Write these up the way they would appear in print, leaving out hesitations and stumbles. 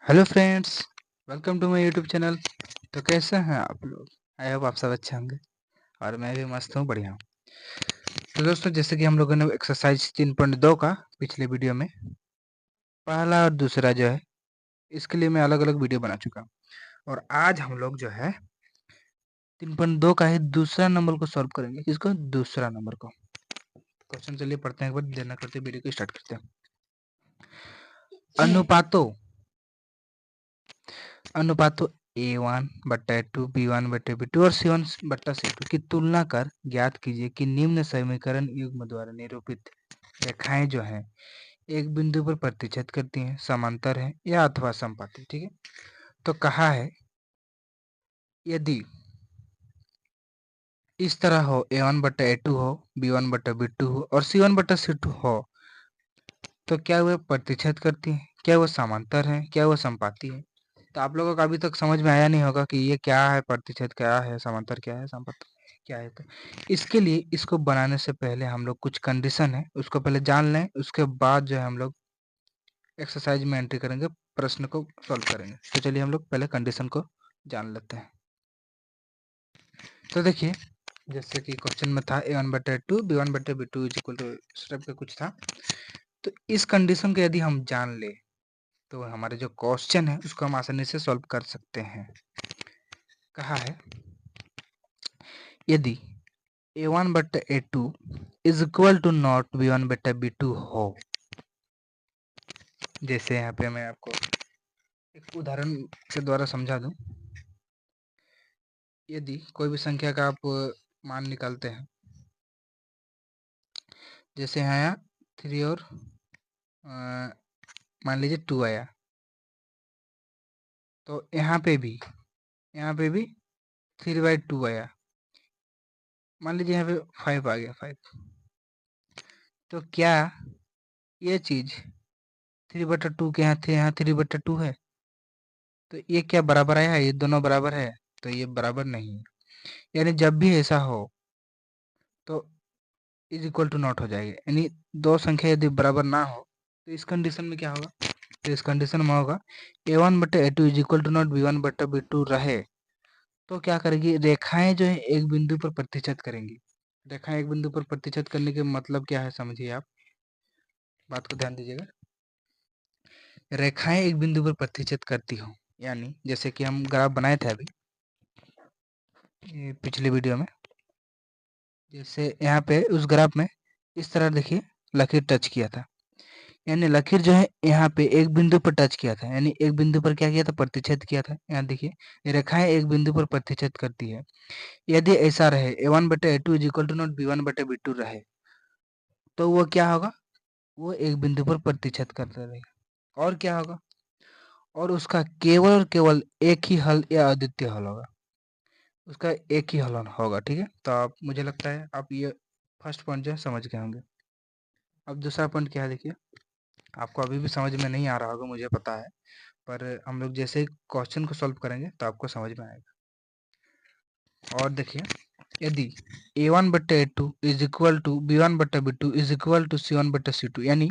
Hello friends, welcome to my YouTube channel. तो कैसे हैं आप लोग? आई होप आप सब अच्छे होंगे और मैं भी मस्त हूँ, बढ़िया हूँ। तो दोस्तों, जैसे कि हम लोगों ने एक्सरसाइज 3.2 का पिछले वीडियो में पहला और दूसरा जो है, इसके लिए मैं अलग अलग वीडियो बना चुका हूँ। और आज हम लोग जो है 3.2 का ही दूसरा नंबर को सॉल्व करेंगे। किसको? दूसरा नंबर को। क्वेश्चन चलिए पढ़ते हैं, एक बार देर न करते वीडियो को स्टार्ट करते हैं। अनुपातों अनुपातों A1/2, B1/B2 और C1/C2 की तुलना कर ज्ञात कीजिए कि निम्न समीकरण युग्म द्वारा निरूपित रेखाएं जो हैं एक बिंदु पर प्रतिच्छेद करती हैं, समांतर हैं या अथवा समपाती। ठीक है, तो कहा है यदि इस तरह हो, A1/A2 हो, B1/B2 हो और C1/C2 हो, तो क्या वह प्रतिच्छेद करती हैं, क्या वह समांतर हैं, क्या वह समपाती है? तो आप लोगों को अभी तक समझ में आया नहीं होगा कि ये क्या है, प्रतिच्छेद क्या है, समांतर क्या है, समपाती क्या है। तो इसके लिए इसको बनाने से पहले हम लोग कुछ कंडीशन है उसको पहले जान लें, उसके बाद जो है हम लोग एक्सरसाइज में एंट्री करेंगे, प्रश्न को सॉल्व करेंगे। तो चलिए हम लोग पहले कंडीशन को जान लेते हैं। तो देखिए, जैसे कि क्वेश्चन में था A1/2, B1/B2 is equal to इस टाइप का कुछ था। तो इस कंडीशन को यदि हम जान ले तो हमारे जो क्वेश्चन है उसको हम आसानी से सॉल्व कर सकते हैं। कहा है यदि A1/A2 is equal to not B1/B2 हो। जैसे यहाँ पे मैं आपको एक उदाहरण के द्वारा समझा दूं। यदि कोई भी संख्या का आप मान निकालते हैं, जैसे यहाँ 3 और मान लीजिए 2 आया, तो यहाँ पे भी 3/2 आया। मान लीजिए यहाँ पे 5 आ गया, 5। तो क्या ये चीज 3/2 के यहाँ थे, यहाँ 3/2 है, तो ये क्या बराबर आया है? ये दोनों बराबर है, तो ये बराबर नहीं है। यानी जब भी ऐसा हो तो इज इक्वल टू नॉट हो जाएगा। यानी दो संख्या यदि बराबर ना हो तो इस कंडीशन में क्या होगा? तो इस कंडीशन में होगा A1/A2 is equal to not B1/B2 रहे, तो क्या करेगी? रेखाएं जो है एक बिंदु पर प्रतिच्छेद करेंगी। रेखाएं एक बिंदु पर प्रतिच्छेद करने के मतलब क्या है, समझिए आप, बात को ध्यान दीजिएगा। रेखाएं एक बिंदु पर प्रतिच्छेद करती हो, यानी जैसे कि हम ग्राफ बनाए थे अभी ये पिछले वीडियो में। जैसे यहाँ पे उस ग्राफ में इस तरह देखिए लकीर टच किया था, यानी लकीर जो है यहाँ पे एक बिंदु पर टच किया था, यानी एक बिंदु पर क्या किया था? प्रतिच्छेद किया था। यहाँ देखिए रेखाएं एक बिंदु पर प्रतिच्छेद करती है। यदि ऐसा रहे A1/A2 is equal to not B1/B2 रहे, तो वो क्या होगा? वो एक बिंदु पर प्रतिच्छेद करता रहेगा। और क्या होगा? और उसका केवल और केवल एक ही हल या अद्वितीय हल होगा। उसका एक ही हल होगा। ठीक है, तो आप, मुझे लगता है आप ये फर्स्ट पॉइंट जो है समझ गए होंगे। अब दूसरा पॉइंट क्या है देखिए, आपको अभी भी समझ में नहीं आ रहा होगा, मुझे पता है, पर हम लोग जैसे ही क्वेश्चन को सॉल्व करेंगे तो आपको समझ में आएगा। और देखिए, यदि A1/A2 is equal to B1/B2 is equal to C1/C2, यानी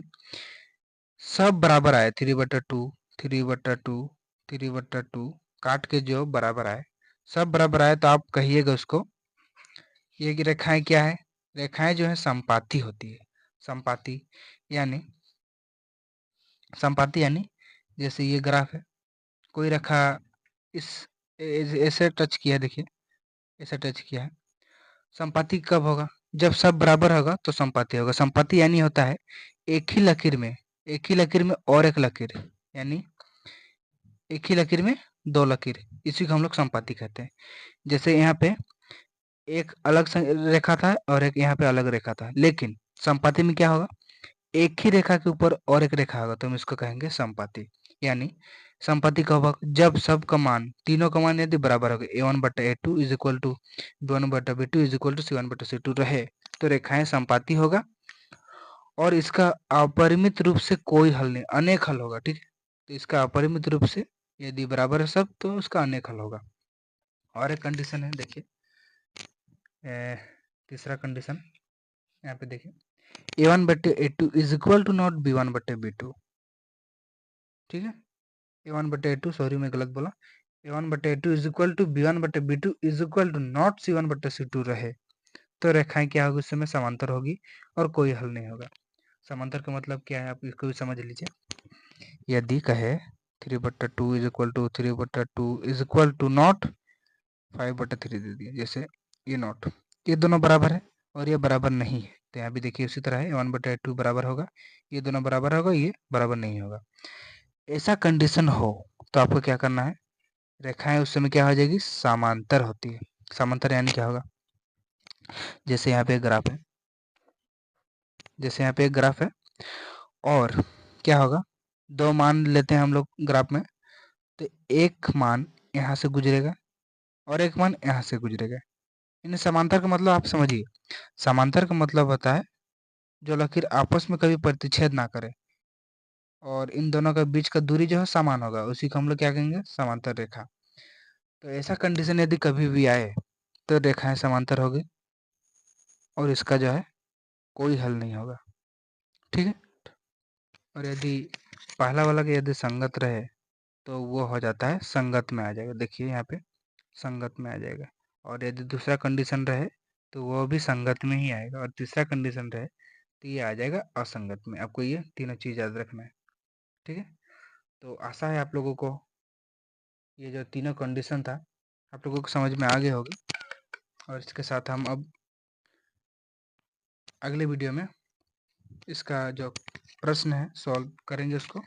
सब बराबर आए, 3/2, 3/2, 3/2 काट के जो बराबर आए, सब बराबर आए, तो आप कहिएगा उसको ये कि रेखाएं क्या है? रेखाएं जो है संपाती होती है। संपाती यानी संपाती यानी, जैसे ये ग्राफ है, कोई रेखा इस ऐसे टच किया है, देखिए ऐसे टच किया है। संपाती कब होगा? जब सब बराबर होगा तो संपाती होगा। संपाती यानी होता है एक ही लकीर में और एक लकीर, यानी एक ही लकीर में दो लकीर, इसी को हम लोग संपाती कहते हैं। जैसे यहाँ पे एक अलग रेखा था और एक यहाँ पे अलग रेखा था, लेकिन संपाती में क्या होगा? एक ही रेखा के ऊपर और एक रेखा होगा, तो हम इसको कहेंगे संपाती। यानी संपाती कब होगा? जब सब का मान, तीनों का मान यदि बराबर होगा, A1/A2 is equal to B1/B2 is equal to C1/C2 रहे, तो रेखाएं संपाती होगा। और इसका अपरिमित रूप से कोई हल नहीं, अनेक हल होगा। ठीक है, तो इसका अपरिमित रूप से यदि बराबर है सब, तो उसका अनेक हल होगा। और एक कंडीशन है, देखिए तीसरा कंडीशन यहाँ पे देखिए, A1/A2 is equal to not B1/B2। ठीक है, a1/a2, सॉरी मैं गलत बोला, a1/a2 is equal to b1/b2 is equal to not c1/c2 रहे, तो रेखाएं क्या होगी, उस समय समांतर होगी और कोई हल नहीं होगा। समांतर का मतलब क्या है, आप इसको भी समझ लीजिए। यदि कहे 3/2 is equal to 3/2 is equal to not 5/3 दे दिया, जैसे ये नॉट, ये दोनों बराबर है और ये बराबर नहीं है, तो यहाँ भी देखिए उसी तरह है, 1/2 बराबर होगा, ये दोनों बराबर होगा, ये बराबर नहीं होगा। ऐसा कंडीशन हो तो आपको क्या करना है, रेखाएं उस समय क्या हो जाएगी, समांतर होती है। समांतर यानी क्या होगा, जैसे यहाँ पे ग्राफ है, जैसे यहाँ पे एक ग्राफ है और क्या होगा, दो मान लेते हैं हम लोग ग्राफ में, तो एक मान यहाँ से गुजरेगा और एक मान यहाँ से गुजरेगा। इन समांतर का मतलब आप समझिए, समांतर का मतलब होता है जो लकीर आपस में कभी प्रतिच्छेद ना करे और इन दोनों का बीच का दूरी जो है समान होगा, उसी को हम लोग क्या कहेंगे, समांतर रेखा। तो ऐसा कंडीशन यदि कभी भी आए तो रेखाएं समांतर होगी और इसका जो है कोई हल नहीं होगा, ठीक है। और यदि पहला वाला के यदि संगत रहे तो वो हो जाता है संगत में आ जाएगा, देखिए यहाँ पे संगत में आ जाएगा। और यदि दूसरा कंडीशन रहे तो वो भी संगत में ही आएगा, और तीसरा कंडीशन रहे तो ये आ जाएगा असंगत में। आपको ये तीनों चीज़ याद रखना है, ठीक है। तो आशा है आप लोगों को ये जो तीनों कंडीशन था आप लोगों को समझ में आ गए होगी। और इसके साथ हम अब अगले वीडियो में इसका जो प्रश्न है सॉल्व करेंगे उसको।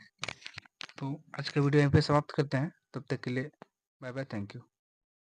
तो आज का वीडियो यहीं पे समाप्त करते हैं, तब तक के लिए बाय बाय, थैंक यू।